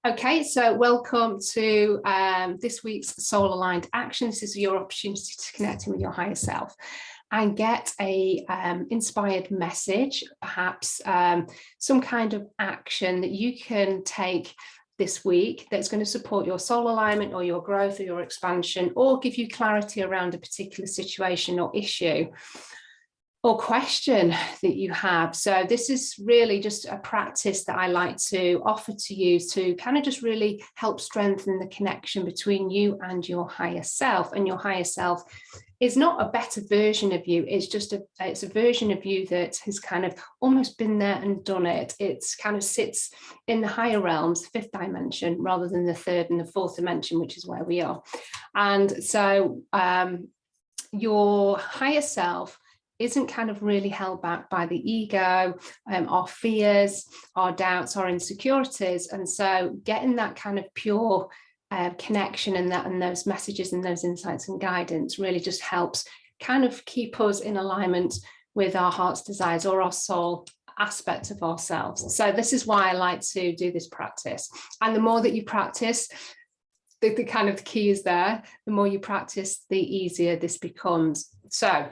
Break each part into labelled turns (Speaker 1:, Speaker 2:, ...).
Speaker 1: Okay, so welcome to this week's Soul Aligned Action. This is your opportunity to connect in with your higher self and get a inspired message, perhaps some kind of action that you can take this week that's going to support your soul alignment or your growth or your expansion, or give you clarity around a particular situation or issue or question that you have. So this is really just a practice that I like to offer to you to kind of just really help strengthen the connection between you and your higher self. And your higher self is not a better version of you. It's just it's a version of you that has kind of almost been there and done it. It's kind of sits in the higher realms, fifth dimension, rather than the third and the fourth dimension, which is where we are. And so your higher self isn't kind of really held back by the ego, our fears, our doubts, our insecurities. And so getting that kind of pure connection and those messages and those insights and guidance really just helps kind of keep us in alignment with our heart's desires or our soul aspect of ourselves. So this is why I like to do this practice. And the more that you practice, the kind of key is there, the more you practice, the easier this becomes. So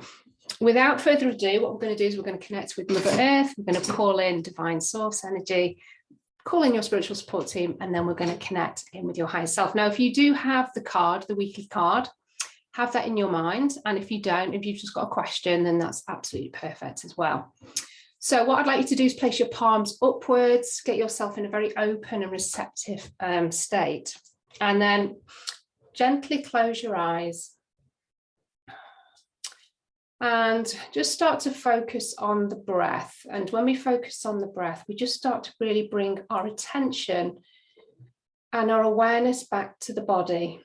Speaker 1: without further ado, what we're going to do is we're going to connect with Mother Earth. We're going to call in divine source energy, call in your spiritual support team, and then we're going to connect in with your higher self. Now, if you do have the card, the weekly card, have that in your mind. And if you don't, if you've just got a question, then that's absolutely perfect as well. So what I'd like you to do is place your palms upwards, get yourself in a very open and receptive state, and then gently close your eyes. And just start to focus on the breath. And when we focus on the breath, we just start to really bring our attention and our awareness back to the body.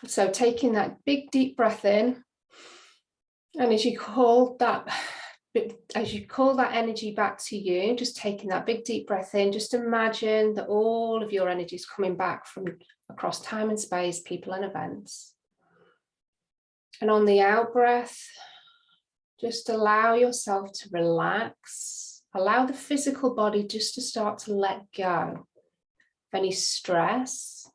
Speaker 1: So taking that big, deep breath in, and as you call that energy back to you, just taking that big, deep breath in, just imagine that all of your energy is coming back from across time and space, people and events. And on the out breath, just allow yourself to relax. Allow the physical body just to start to let go of any stress,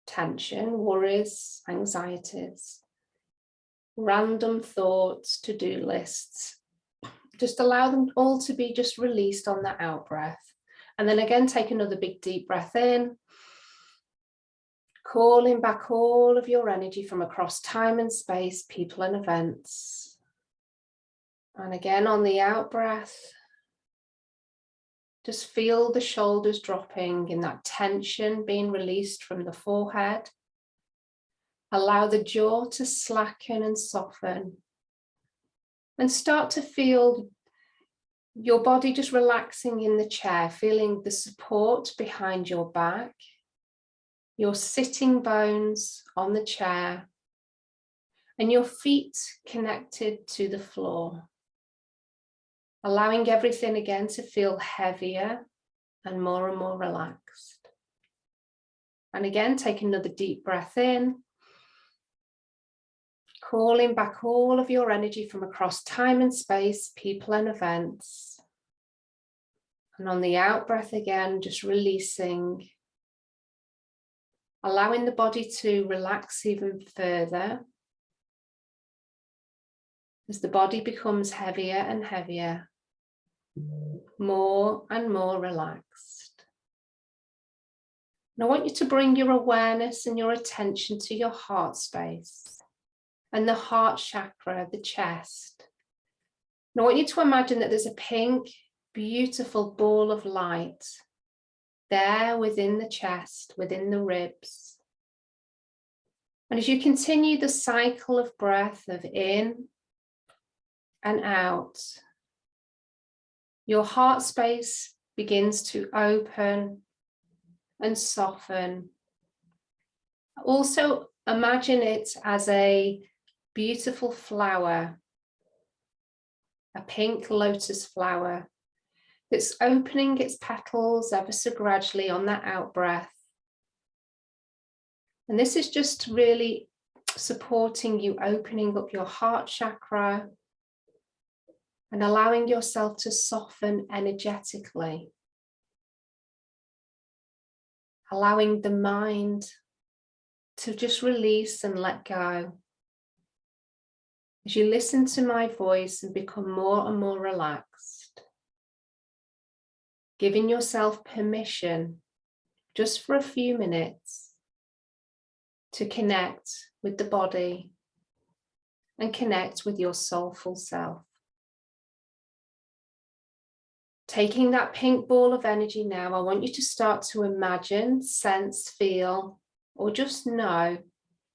Speaker 1: tension, worries, anxieties, random thoughts, to-do lists. Just allow them all to be just released on that out breath. And then again, take another big deep breath in, calling back all of your energy from across time and space, people and events. And again, on the out breath, just feel the shoulders dropping in that tension being released from the forehead. Allow the jaw to slacken and soften. And start to feel your body just relaxing in the chair, feeling the support behind your back, your sitting bones on the chair, and your feet connected to the floor. Allowing everything again to feel heavier and more relaxed. And again, take another deep breath in, calling back all of your energy from across time and space, people and events. And on the out breath again, just releasing, allowing the body to relax even further. As the body becomes heavier and heavier, more and more relaxed. And I want you to bring your awareness and your attention to your heart space and the heart chakra, the chest. And I want you to imagine that there's a pink, beautiful ball of light there within the chest, within the ribs. And as you continue the cycle of breath of in and out, your heart space begins to open and soften. Also imagine it as a beautiful flower, a pink lotus flower that's opening its petals ever so gradually on that out breath. And this is just really supporting you, opening up your heart chakra and allowing yourself to soften energetically. allowing the mind to just release and let go. As you listen to my voice and become more and more relaxed, giving yourself permission just for a few minutes to connect with the body and connect with your soulful self. Taking that pink ball of energy now, I want you to start to imagine, sense, feel, or just know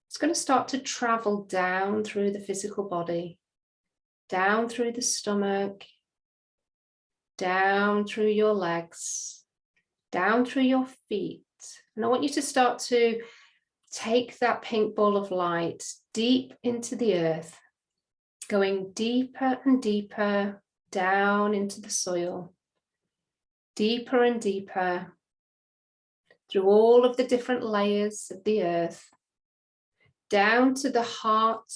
Speaker 1: it's going to start to travel down through the physical body, down through the stomach, down through your legs, down through your feet. And I want you to start to take that pink ball of light deep into the earth, going deeper and deeper down into the soil, deeper and deeper through all of the different layers of the earth, down to the heart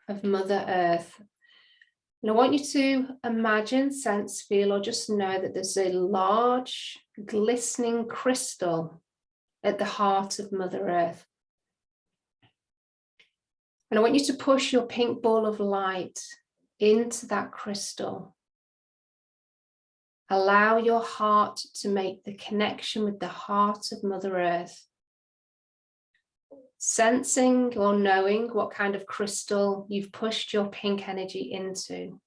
Speaker 1: of Mother Earth. And I want you to imagine, sense, feel, or just know that there's a large glistening crystal at the heart of Mother Earth. And I want you to push your pink ball of light into that crystal. Allow your heart to make the connection with the heart of Mother Earth. Sensing or knowing what kind of crystal you've pushed your pink energy into.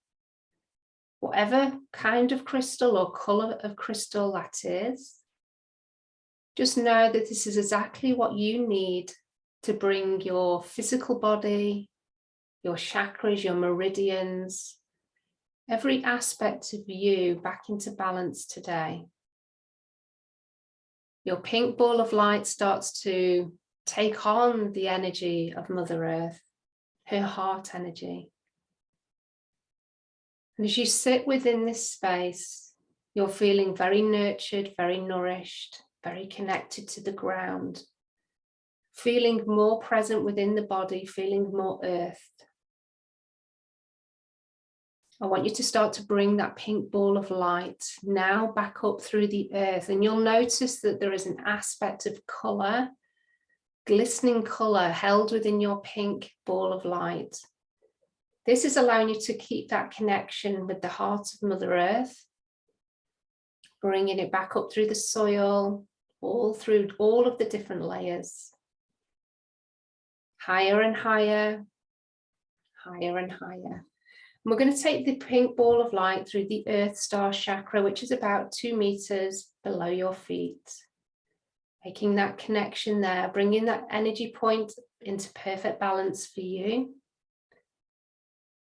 Speaker 1: Whatever kind of crystal or color of crystal that is, just know that this is exactly what you need to bring your physical body, your chakras, your meridians, every aspect of you back into balance today. Your pink ball of light starts to take on the energy of Mother Earth, her heart energy. And as you sit within this space, you're feeling very nurtured, very nourished, very connected to the ground, feeling more present within the body, feeling more earthed. I want you to start to bring that pink ball of light now back up through the earth, and you'll notice that there is an aspect of colour, glistening colour held within your pink ball of light. This is allowing you to keep that connection with the heart of Mother Earth, bringing it back up through the soil, all through all of the different layers. Higher and higher, higher and higher. And we're going to take the pink ball of light through the Earth Star chakra, which is about 2 meters below your feet. Making that connection there, bringing that energy point into perfect balance for you.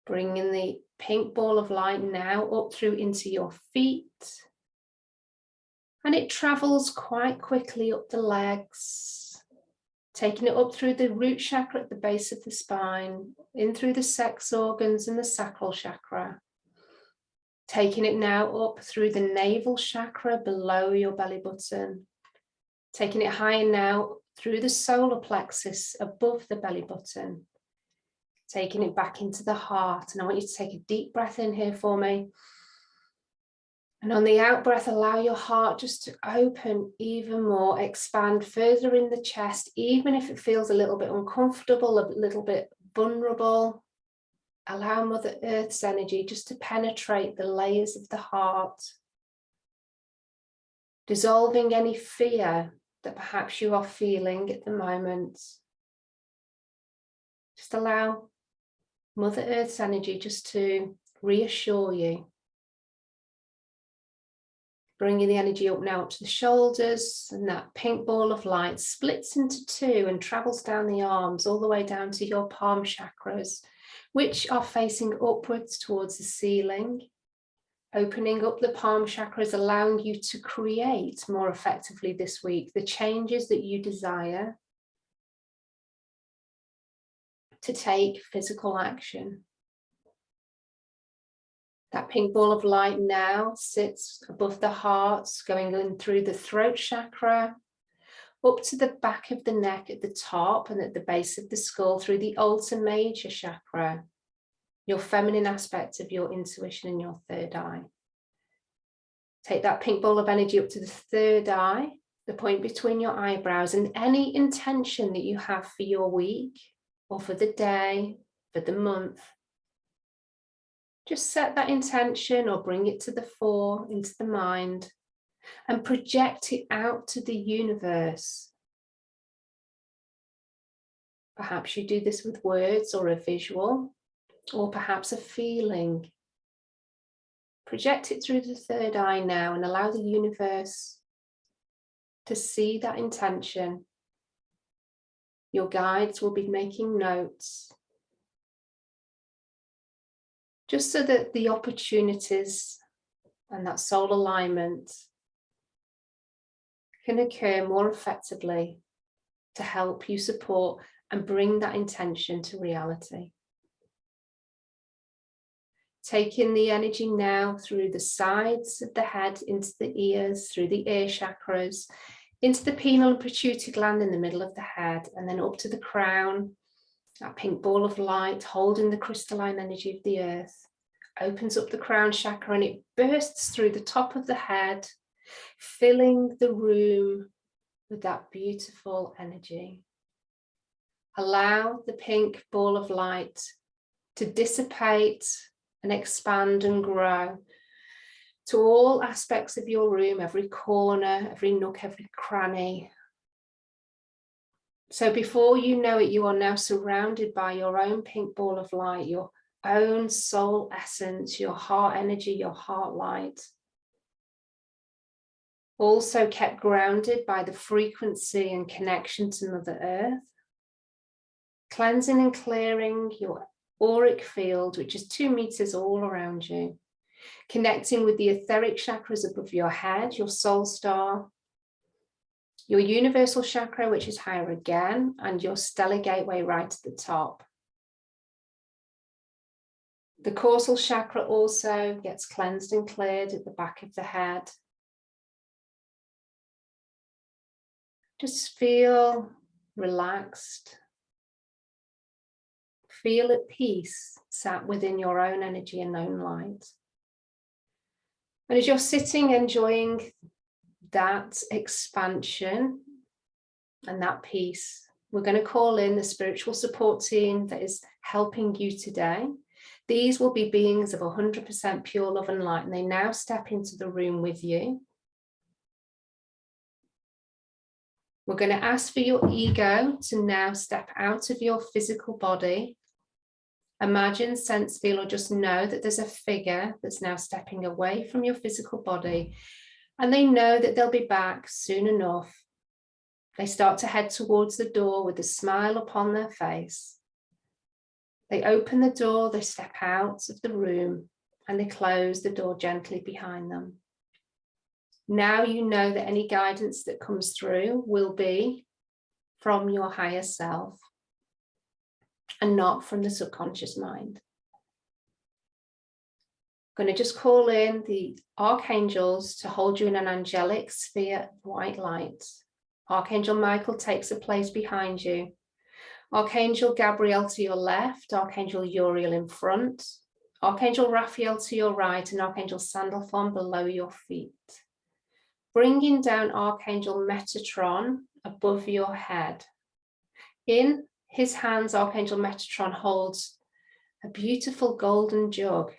Speaker 1: Bringing the pink ball of light now up through into your feet. And it travels quite quickly up the legs, taking it up through the root chakra at the base of the spine, in through the sex organs and the sacral chakra. Taking it now up through the navel chakra below your belly button. Taking it higher now through the solar plexus above the belly button. Taking it back into the heart. And I want you to take a deep breath in here for me. And on the out breath, allow your heart just to open even more, expand further in the chest, even if it feels a little bit uncomfortable, a little bit vulnerable. Allow Mother Earth's energy just to penetrate the layers of the heart, dissolving any fear that perhaps you are feeling at the moment. Just allow Mother Earth's energy just to reassure you. Bringing the energy up now to the shoulders, and that pink ball of light splits into 2 and travels down the arms all the way down to your palm chakras, which are facing upwards towards the ceiling. Opening up the palm chakras, allowing you to create more effectively this week the changes that you desire to take physical action. That pink ball of light now sits above the heart, going in through the throat chakra, up to the back of the neck at the top and at the base of the skull, through the Alta Major chakra, your feminine aspect of your intuition and your third eye. Take that pink ball of energy up to the third eye, the point between your eyebrows, and any intention that you have for your week or for the day, for the month. Just set that intention or bring it to the fore into the mind and project it out to the universe. Perhaps you do this with words or a visual, or perhaps a feeling. Project it through the third eye now and allow the universe to see that intention. Your guides will be making notes, just so that the opportunities and that soul alignment can occur more effectively to help you support and bring that intention to reality. Taking the energy now through the sides of the head, into the ears, through the ear chakras, into the pineal and pituitary gland in the middle of the head, and then up to the crown, that pink ball of light holding the crystalline energy of the earth, opens up the crown chakra and it bursts through the top of the head, filling the room with that beautiful energy. Allow the pink ball of light to dissipate and expand and grow to all aspects of your room, every corner, every nook, every cranny. So before you know it, you are now surrounded by your own pink ball of light, your own soul essence, your heart energy, your heart light. Also kept grounded by the frequency and connection to Mother Earth. Cleansing and clearing your auric field, which is 2 meters all around you. Connecting with the etheric chakras above your head, your soul star, your universal chakra, which is higher again, and your stellar gateway right at the top. The causal chakra also gets cleansed and cleared at the back of the head. Just feel relaxed. Feel at peace, sat within your own energy and own light. And as you're sitting, enjoying that expansion and that peace, we're going to call in the spiritual support team that is helping you today. These will be beings of 100% pure love and light, and they now step into the room with you. We're going to ask for your ego to now step out of your physical body. Imagine, sense, feel, or just know that there's a figure that's now stepping away from your physical body, and they know that they'll be back soon enough. They start to head towards the door with a smile upon their face. They open the door, they step out of the room, and they close the door gently behind them. Now you know that any guidance that comes through will be from your higher self and not from the subconscious mind. I'm going to just call in the archangels to hold you in an angelic sphere of white light. Archangel Michael takes a place behind you. Archangel Gabriel to your left, Archangel Uriel in front, Archangel Raphael to your right, and Archangel Sandalphon below your feet. Bringing down Archangel Metatron above your head. In his hands, Archangel Metatron holds a beautiful golden jug.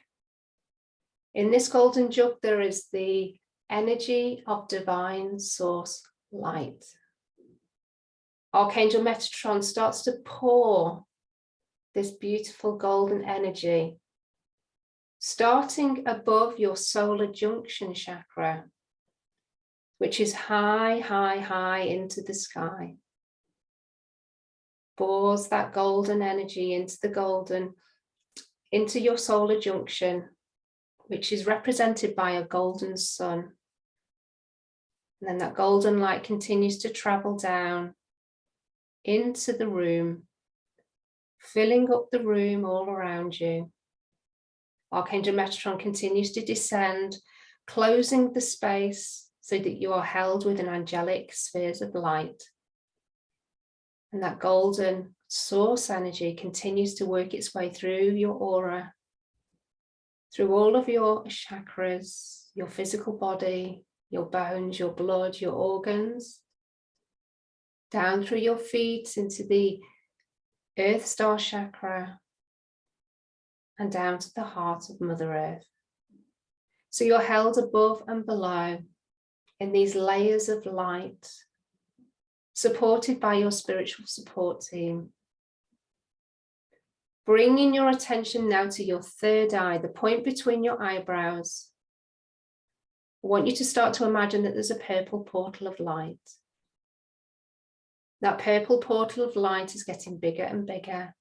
Speaker 1: In this golden jug, there is the energy of divine source light. Archangel Metatron starts to pour this beautiful golden energy, starting above your solar junction chakra, which is high, high, high into the sky. Pours that golden energy into your solar junction, which is represented by a golden sun. And then that golden light continues to travel down into the room, filling up the room all around you. Archangel Metatron continues to descend, closing the space so that you are held within angelic spheres of light. And that golden source energy continues to work its way through your aura, through all of your chakras, your physical body, your bones, your blood, your organs, down through your feet into the Earth Star Chakra, and down to the heart of Mother Earth. So you're held above and below in these layers of light, supported by your spiritual support team. Bringing your attention now to your third eye, the point between your eyebrows. I want you to start to imagine that there's a purple portal of light. That purple portal of light is getting bigger and bigger,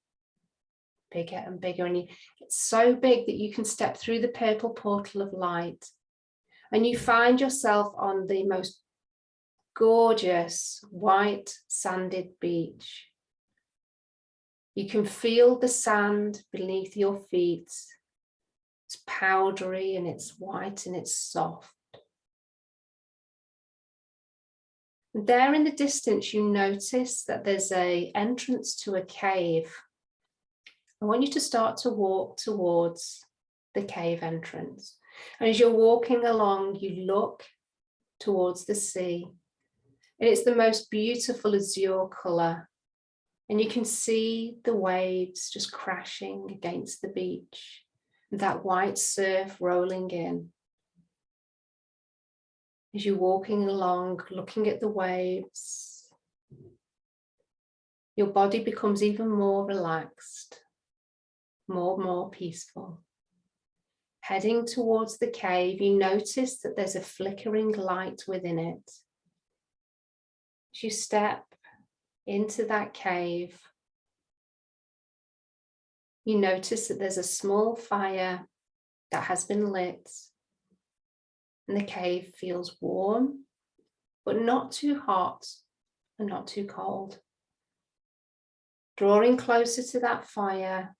Speaker 1: bigger and bigger. And it's so big that you can step through the purple portal of light. And you find yourself on the most gorgeous white sanded beach. You can feel the sand beneath your feet. It's powdery and it's white and it's soft. And there in the distance, you notice that there's an entrance to a cave. I want you to start to walk towards the cave entrance. And as you're walking along, you look towards the sea. And it's the most beautiful azure colour. And you can see the waves just crashing against the beach. That white surf rolling in. As you're walking along, looking at the waves, your body becomes even more relaxed, more peaceful. Heading towards the cave, you notice that there's a flickering light within it. As you step into that cave, you notice that there's a small fire that has been lit, and the cave feels warm, but not too hot and not too cold. Drawing closer to that fire,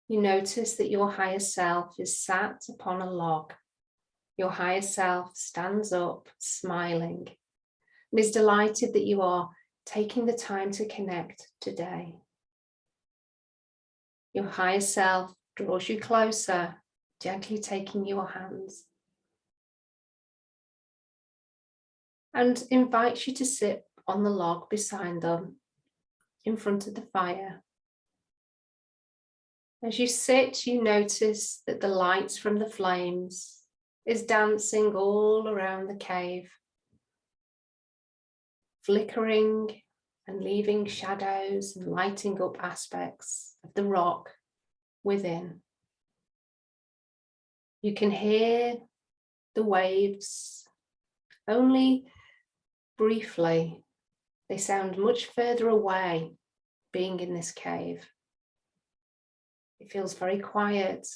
Speaker 1: you notice that your higher self is sat upon a log. Your higher self stands up, smiling, and is delighted that you are taking the time to connect today. Your higher self draws you closer, gently taking your hands, and invites you to sit on the log beside them, in front of the fire. As you sit, you notice that the lights from the flames is dancing all around the cave, flickering and leaving shadows and lighting up aspects of the rock within. You can hear the waves only briefly. They sound much further away being in this cave. It feels very quiet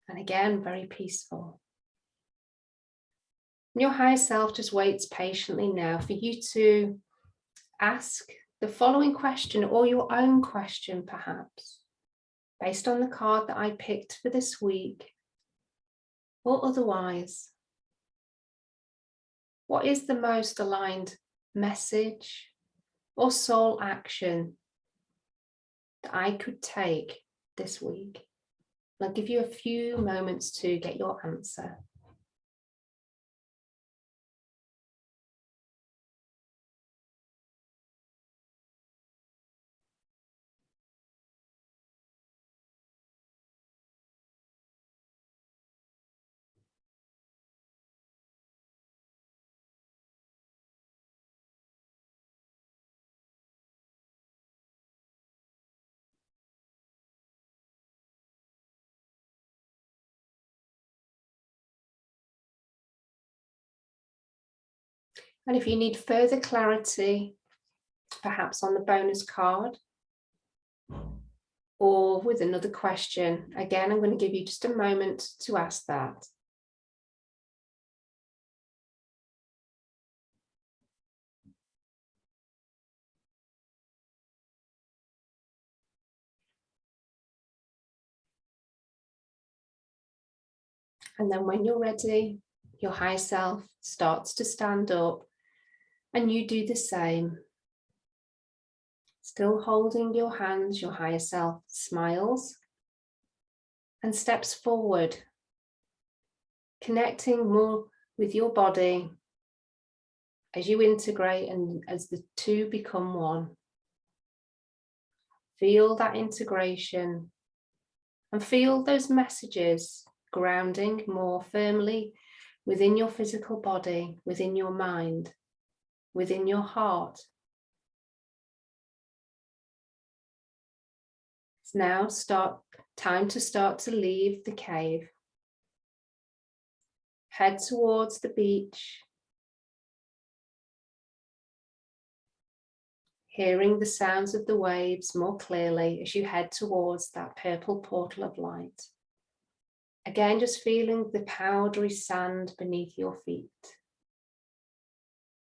Speaker 1: and again very peaceful. And your higher self just waits patiently now for you to ask the following question, or your own question perhaps, based on the card that I picked for this week, or otherwise. What is the most aligned message or soul action that I could take this week? I'll give you a few moments to get your answer. And if you need further clarity, perhaps on the bonus card or with another question, again, I'm going to give you just a moment to ask that. And then when you're ready, your higher self starts to stand up and you do the same. Still holding your hands, your higher self smiles and steps forward, connecting more with your body as you integrate and as the two become one. Feel that integration and feel those messages grounding more firmly within your physical body, within your mind, within your heart. It's now time to start to leave the cave. Head towards the beach, hearing the sounds of the waves more clearly as you head towards that purple portal of light. Again, just feeling the powdery sand beneath your feet.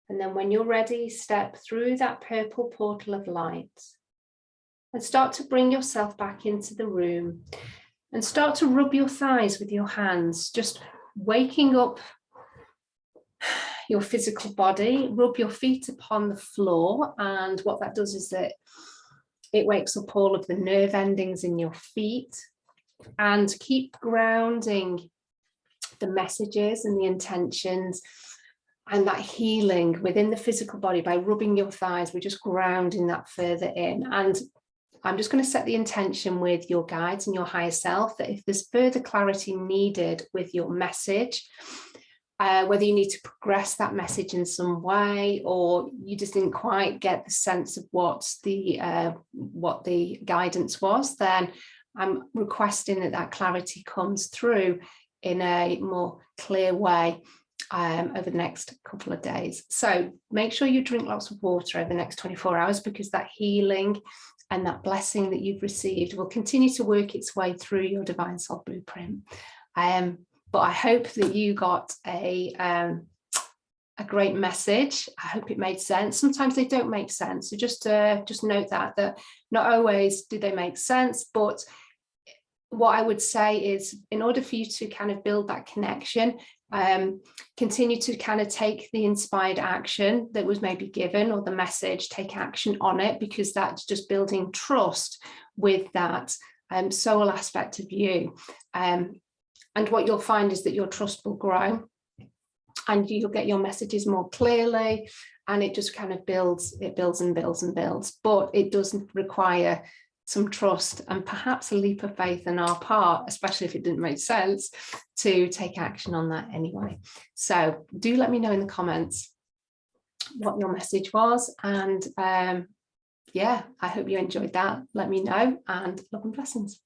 Speaker 1: And then when you're ready, step through that purple portal of light and start to bring yourself back into the room and start to rub your thighs with your hands, just waking up your physical body. Rub your feet upon the floor, and what that does is that it wakes up all of the nerve endings in your feet. And keep grounding the messages and the intentions and that healing within the physical body by rubbing your thighs. We're just grounding that further in. And I'm just going to set the intention with your guides and your higher self that if there's further clarity needed with your message, whether you need to progress that message in some way, or you just didn't quite get the sense of what the guidance was, then I'm requesting that clarity comes through in a more clear way over the next couple of days. So make sure you drink lots of water over the next 24 hours, because that healing and that blessing that you've received will continue to work its way through your Divine Soul Blueprint. But I hope that you got a great message. I hope it made sense. Sometimes they don't make sense. So just note that not always do they make sense. But what I would say is, in order for you to kind of build that connection, continue to kind of take the inspired action that was maybe given, or the message, take action on it, because that's just building trust with that soul aspect of you. And what you'll find is that your trust will grow and you'll get your messages more clearly, and it just kind of builds and builds and builds. But it does require some trust and perhaps a leap of faith on our part, especially if it didn't make sense, to take action on that anyway. So do let me know in the comments what your message was. And yeah, I hope you enjoyed that. Let me know, and love and blessings.